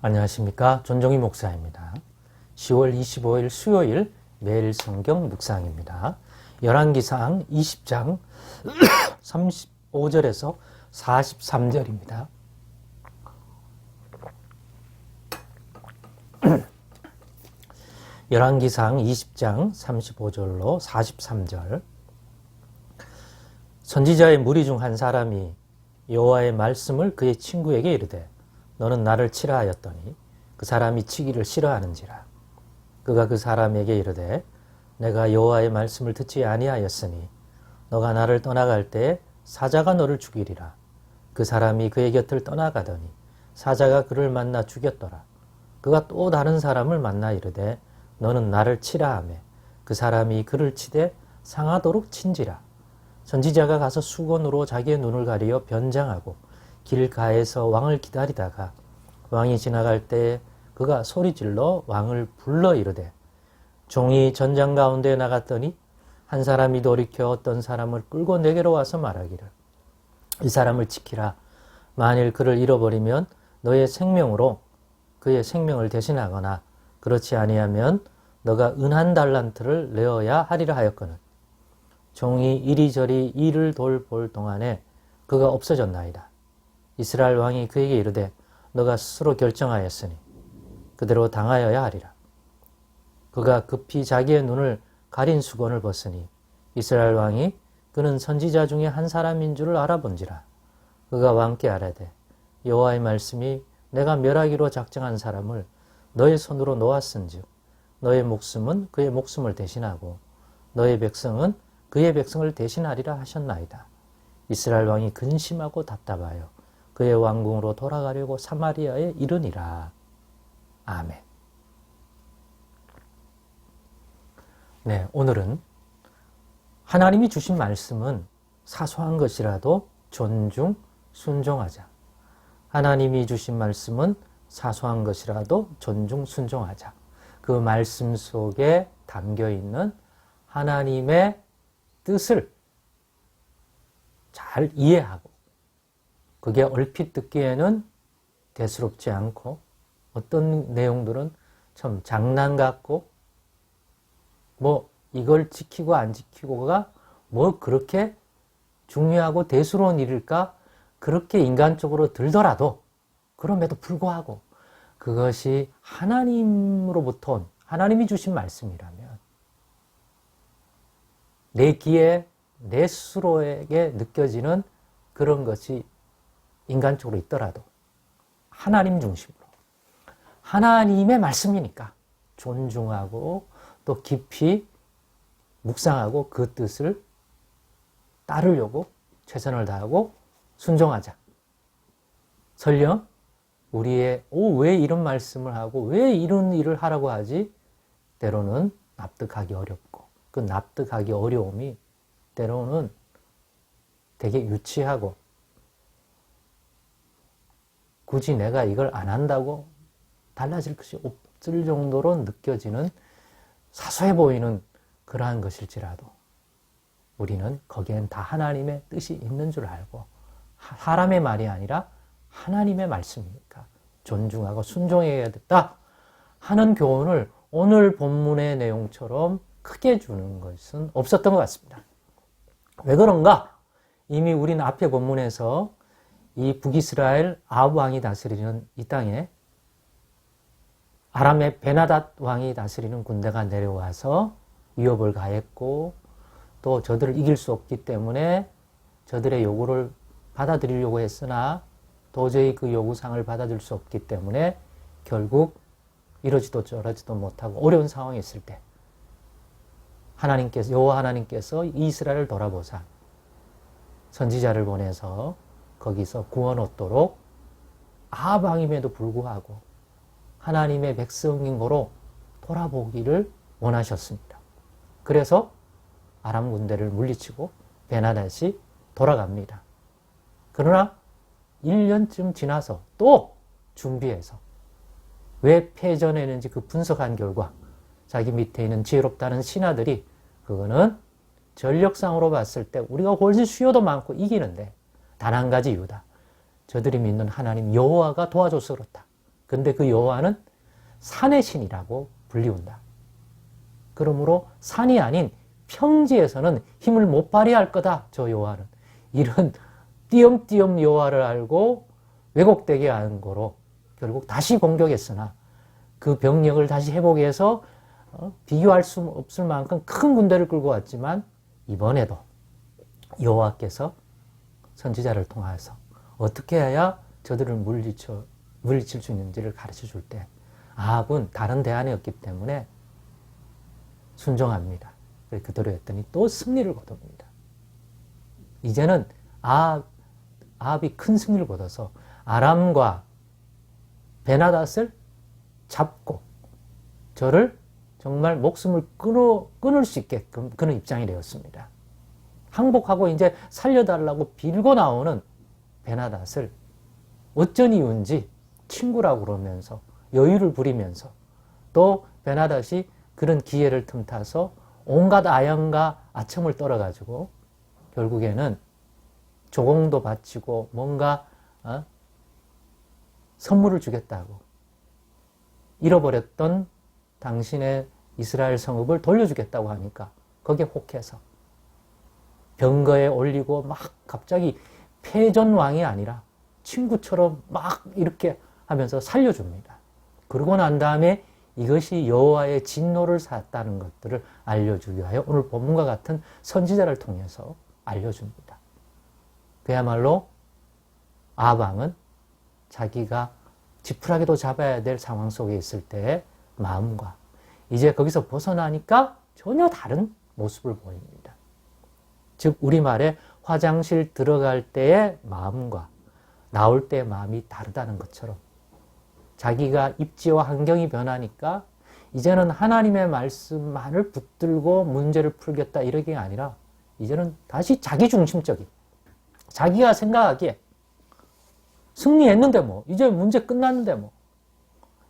안녕하십니까. 존종희 목사입니다. 10월 25일 수요일 매일 성경 묵상입니다. 열왕기상 20장 35절에서 43절입니다. 열왕기상 20장 35절로 43절. 선지자의 무리 중 한 사람이 여호와의 말씀을 그의 친구에게 이르되 너는 나를 치라 하였더니 그 사람이 치기를 싫어하는지라. 그가 그 사람에게 이르되 내가 여호와의 말씀을 듣지 아니하였으니 너가 나를 떠나갈 때에 사자가 너를 죽이리라. 그 사람이 그의 곁을 떠나가더니 사자가 그를 만나 죽였더라. 그가 또 다른 사람을 만나 이르되 너는 나를 치라 하매 그 사람이 그를 치되 상하도록 친지라. 선지자가 가서 수건으로 자기의 눈을 가리어 변장하고 길가에서 왕을 기다리다가 왕이 지나갈 때 그가 소리질러 왕을 불러 이르되 종이 전장 가운데 나갔더니 한 사람이 돌이켜 어떤 사람을 끌고 내게로 와서 말하기를 이 사람을 지키라. 만일 그를 잃어버리면 너의 생명으로 그의 생명을 대신하거나 그렇지 아니하면 너가 은 한 달란트를 내어야 하리라 하였거늘 종이 이리저리 이를 돌볼 동안에 그가 없어졌나이다. 이스라엘 왕이 그에게 이르되 너가 스스로 결정하였으니 그대로 당하여야 하리라. 그가 급히 자기의 눈을 가린 수건을 벗으니 이스라엘 왕이 그는 선지자 중에 한 사람인 줄을 알아본지라. 그가 왕께 아뢰되 여호와의 말씀이 내가 멸하기로 작정한 사람을 너의 손으로 놓았은즉 너의 목숨은 그의 목숨을 대신하고 너의 백성은 그의 백성을 대신하리라 하셨나이다. 이스라엘 왕이 근심하고 답답하여 그의 왕궁으로 돌아가려고 사마리아에 이르니라. 아멘. 네, 오늘은 하나님이 주신 말씀은 사소한 것이라도 존중, 순종하자. 하나님이 주신 말씀은 사소한 것이라도 존중, 순종하자. 그 말씀 속에 담겨 있는 하나님의 뜻을 잘 이해하고 그게 얼핏 듣기에는 대수롭지 않고 어떤 내용들은 참 장난 같고 뭐 이걸 지키고 안 지키고가 뭐 그렇게 중요하고 대수로운 일일까 그렇게 인간적으로 들더라도 그럼에도 불구하고 그것이 하나님으로부터 온 하나님이 주신 말씀이라면 내 귀에 내 스스로에게 느껴지는 그런 것이 인간적으로 있더라도 하나님 중심으로 하나님의 말씀이니까 존중하고 또 깊이 묵상하고 그 뜻을 따르려고 최선을 다하고 순종하자. 설령 우리의 왜 이런 말씀을 하고 왜 이런 일을 하라고 하지? 때로는 납득하기 어렵고 그 납득하기 어려움이 때로는 되게 유치하고 굳이 내가 이걸 안 한다고 달라질 것이 없을 정도로 느껴지는 사소해 보이는 그러한 것일지라도 우리는 거기엔 다 하나님의 뜻이 있는 줄 알고 사람의 말이 아니라 하나님의 말씀이니까 존중하고 순종해야겠다 하는 교훈을 오늘 본문의 내용처럼 크게 주는 것은 없었던 것 같습니다. 왜 그런가? 이미 우리는 앞에 본문에서 이 북이스라엘 아합 왕이 다스리는 이 땅에 아람의 베나닷 왕이 다스리는 군대가 내려와서 위협을 가했고 또 저들을 이길 수 없기 때문에 저들의 요구를 받아들이려고 했으나 도저히 그 요구사항을 받아들일 수 없기 때문에 결국 이러지도 저러지도 못하고 어려운 상황에 있을 때 여호와 하나님께서 이스라엘을 돌아보사 선지자를 보내서 거기서 구원 얻도록 아합 왕임에도 불구하고 하나님의 백성인 거로 돌아보기를 원하셨습니다. 그래서 아람 군대를 물리치고 베나닷이 돌아갑니다. 그러나 1년쯤 지나서 또 준비해서 왜 패전했는지 그 분석한 결과 자기 밑에 있는 지혜롭다는 신하들이 그거는 전력상으로 봤을 때 우리가 훨씬 수요도 많고 이기는데 단 한 가지 이유다. 저들이 믿는 하나님 여호와가 도와줘서 그렇다. 근데 그 여호와는 산의 신이라고 불리운다. 그러므로 산이 아닌 평지에서는 힘을 못 발휘할 거다. 저 여호와는. 이런 띄엄띄엄 여호와를 알고 왜곡되게 하는 거로 결국 다시 공격했으나 그 병력을 다시 회복해서 비교할 수 없을 만큼 큰 군대를 끌고 왔지만 이번에도 여호와께서 선지자를 통해서 어떻게 해야 저들을 물리칠 수 있는지를 가르쳐 줄 때 아합은 다른 대안이 없기 때문에 순종합니다. 그대로 했더니 또 승리를 거둡니다. 이제는 아합이 큰 승리를 거둬서 아람과 베나닷을 잡고 저를 정말 목숨을 끊을 수 있게끔 그런 입장이 되었습니다. 항복하고 이제 살려달라고 빌고 나오는 베나닷을 어쩐 이유인지 친구라고 그러면서 여유를 부리면서 또 베나닷이 그런 기회를 틈타서 온갖 아연과 아첨을 떨어가지고 결국에는 조공도 바치고 뭔가 선물을 주겠다고 잃어버렸던 당신의 이스라엘 성읍을 돌려주겠다고 하니까 거기에 혹해서 병거에 올리고 막 갑자기 패전왕이 아니라 친구처럼 막 이렇게 하면서 살려줍니다. 그러고 난 다음에 이것이 여호와의 진노를 샀다는 것들을 알려주기 위하여 오늘 본문과 같은 선지자를 통해서 알려줍니다. 그야말로 아합 왕은 자기가 지푸라기도 잡아야 될 상황 속에 있을 때의 마음과 이제 거기서 벗어나니까 전혀 다른 모습을 보입니다. 즉 우리말에 화장실 들어갈 때의 마음과 나올 때의 마음이 다르다는 것처럼 자기가 입지와 환경이 변하니까 이제는 하나님의 말씀만을 붙들고 문제를 풀겠다 이러게 아니라 이제는 다시 자기중심적인 자기가 생각하기에 승리했는데 뭐 이제 문제 끝났는데 뭐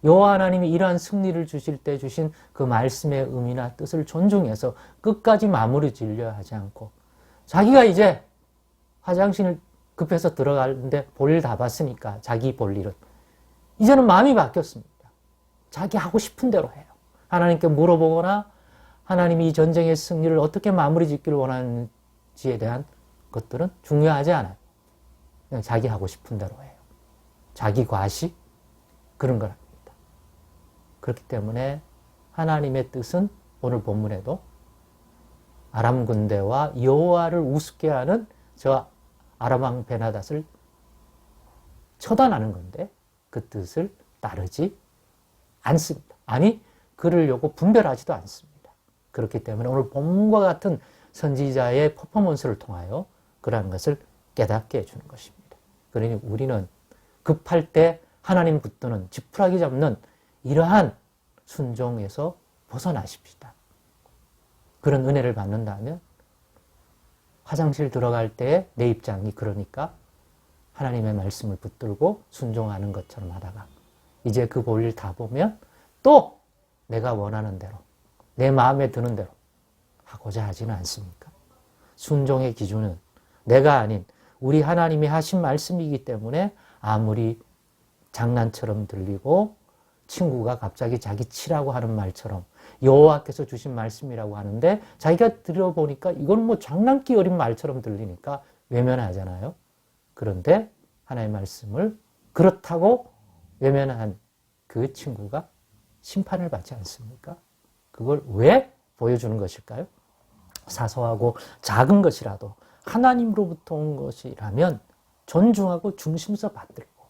여호와 하나님이 이러한 승리를 주실 때 주신 그 말씀의 의미나 뜻을 존중해서 끝까지 마무리 지으려 하지 않고 자기가 이제 화장실 급해서 들어가는데 볼일 다 봤으니까 자기 볼 일은 이제는 마음이 바뀌었습니다. 자기 하고 싶은 대로 해요. 하나님께 물어보거나 하나님이 이 전쟁의 승리를 어떻게 마무리 짓기를 원하는지에 대한 것들은 중요하지 않아요. 그냥 자기 하고 싶은 대로 해요. 자기 과시 그런 걸 합니다. 그렇기 때문에 하나님의 뜻은 오늘 본문에도 아람 군대와 여호와를 우습게 하는 저 아람 왕 베나닷을 처단하는 건데 그 뜻을 따르지 않습니다. 아니 그러려고 분별하지도 않습니다. 그렇기 때문에 오늘 본문과 같은 선지자의 퍼포먼스를 통하여 그러한 것을 깨닫게 해주는 것입니다. 그러니 우리는 급할 때 하나님 붙드는 지푸라기 잡는 이러한 순종에서 벗어나십시다. 그런 은혜를 받는다면 화장실 들어갈 때 내 입장이 그러니까 하나님의 말씀을 붙들고 순종하는 것처럼 하다가 이제 그 볼일 다 보면 또 내가 원하는 대로 내 마음에 드는 대로 하고자 하지는 않습니까? 순종의 기준은 내가 아닌 우리 하나님이 하신 말씀이기 때문에 아무리 장난처럼 들리고 친구가 갑자기 자기 치라고 하는 말처럼 여호와께서 주신 말씀이라고 하는데 자기가 들어보니까 이건 뭐 장난기 어린 말처럼 들리니까 외면하잖아요. 그런데 하나님의 말씀을 그렇다고 외면한 그 친구가 심판을 받지 않습니까? 그걸 왜 보여주는 것일까요? 사소하고 작은 것이라도 하나님으로부터 온 것이라면 존중하고 중심서 받들고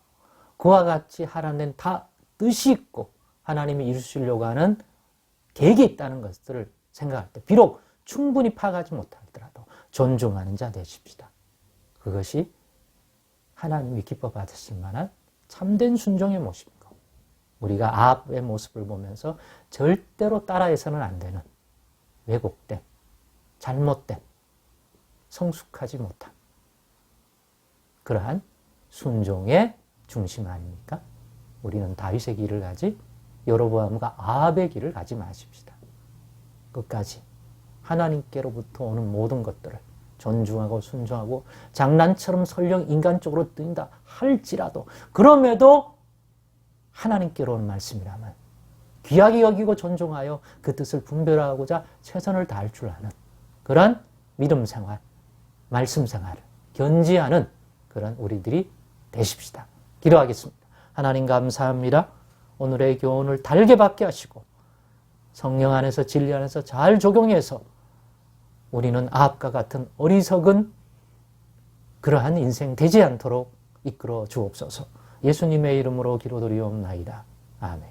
그와 같이 하나님 다 뜻이 있고 하나님이 이루시려고 하는 계획이 있다는 것들을 생각할 때 비록 충분히 파악하지 못하더라도 존중하는 자 되십시다. 그것이 하나님이 기뻐 받으실 만한 참된 순종의 모습이고 우리가 아합의 모습을 보면서 절대로 따라해서는 안 되는 왜곡된, 잘못된, 성숙하지 못한 그러한 순종의 중심 아닙니까? 우리는 다윗의 길을 가지 여로보암과 아합의 길을 가지 마십시다. 끝까지 하나님께로부터 오는 모든 것들을 존중하고 순종하고 장난처럼 설령 인간적으로 뜬다 할지라도 그럼에도 하나님께로 온 말씀이라면 귀하게 여기고 존중하여 그 뜻을 분별하고자 최선을 다할 줄 아는 그런 믿음 생활, 말씀 생활을 견지하는 그런 우리들이 되십시다. 기도하겠습니다. 하나님 감사합니다. 오늘의 교훈을 달게 받게 하시고 성령 안에서 진리 안에서 잘 적용해서 우리는 아합과 같은 어리석은 그러한 인생 되지 않도록 이끌어 주옵소서. 예수님의 이름으로 기도드리옵나이다. 아멘.